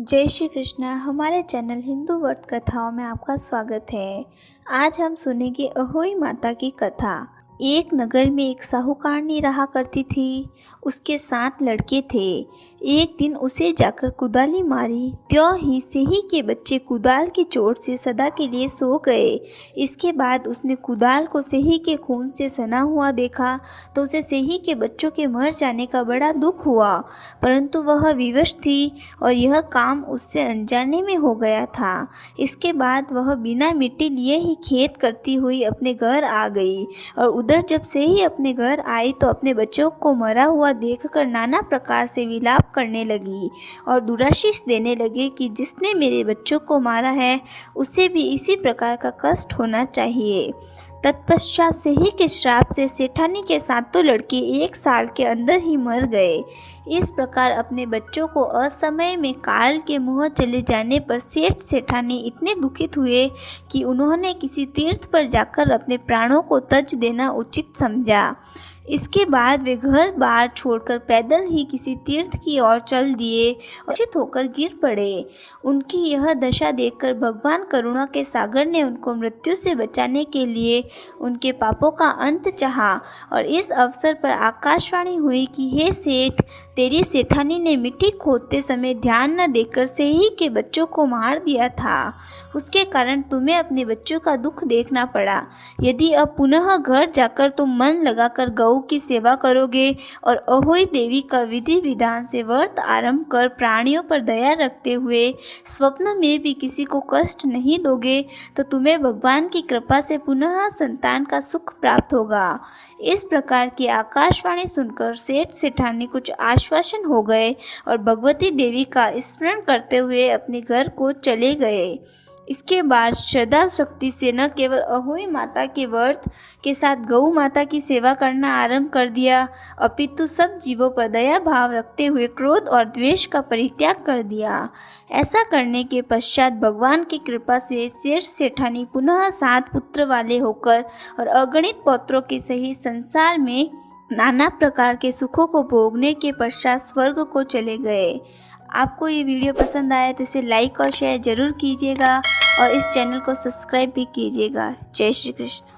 जय श्री कृष्णा। हमारे चैनल हिंदू व्रत कथाओं में आपका स्वागत है। आज हम सुनेंगे अहोई माता की कथा। एक नगर में एक साहूकारनी रहा करती थी। उसके 7 लड़के थे। एक दिन उसे जाकर कुदाली मारी, त्यों ही सेही के बच्चे कुदाल की चोट से सदा के लिए सो गए। इसके बाद उसने कुदाल को सेही के खून से सना हुआ देखा तो उसे सेही के बच्चों के मर जाने का बड़ा दुख हुआ, परंतु वह विवश थी और यह काम उससे अनजाने में हो गया था। इसके बाद वह बिना मिट्टी लिए ही खेत करती हुई अपने घर आ गई और उधर जब से ही अपने घर आई तो अपने बच्चों को मरा हुआ देखकर नाना प्रकार से विलाप करने लगी और दुराशीष देने लगे कि जिसने मेरे बच्चों को मारा है उसे भी इसी प्रकार का कष्ट होना चाहिए। तत्पश्चात सेही के श्राप से सेठानी के 7 लड़के 1 साल के अंदर ही मर गए। इस प्रकार अपने बच्चों को असमय में काल के मुँह चले जाने पर सेठ सेठानी इतने दुखित हुए कि उन्होंने किसी तीर्थ पर जाकर अपने प्राणों को तज देना उचित समझा। इसके बाद वे घर बार छोड़कर पैदल ही किसी तीर्थ की ओर चल दिए और मूर्छित होकर गिर पड़े। उनकी यह दशा देखकर भगवान करुणा के सागर ने उनको मृत्यु से बचाने के लिए उनके पापों का अंत चाहा और इस अवसर पर आकाशवाणी हुई कि हे सेठ, तेरी सेठानी ने मिट्टी खोदते समय ध्यान न देकर सेही के बच्चों को मार दिया था। उसके कारण तुम्हें अपने बच्चों का दुख देखना पड़ा। यदि अब पुनः घर जाकर तुम मन लगाकर गौ की सेवा करोगे और अहोई देवी का विधि विधान से व्रत आरंभ कर प्राणियों पर दया रखते हुए स्वप्न में भी किसी को कष्ट नहीं दोगे तो तुम्हें भगवान की कृपा से पुनः संतान का सुख प्राप्त होगा। इस प्रकार की आकाशवाणी सुनकर सेठ सेठानी कुछ आश्वासन हो गए और भगवती देवी का स्मरण करते हुए अपने घर को चले गए। इसके बाद श्रद्धा शक्ति से न केवल अहोई माता के व्रत के साथ गौ माता की सेवा करना आरंभ कर दिया, अपितु सब जीवों पर दया भाव रखते हुए क्रोध और द्वेष का परित्याग कर दिया। ऐसा करने के पश्चात भगवान की कृपा से सेठ सेठानी पुनः 7 पुत्र वाले होकर और अगणित पौत्रों के सहित संसार में नाना प्रकार के सुखों को भोगने के पश्चात स्वर्ग को चले गए। आपको ये वीडियो पसंद आया तो इसे लाइक और शेयर ज़रूर कीजिएगा और इस चैनल को सब्सक्राइब भी कीजिएगा। जय श्री कृष्ण।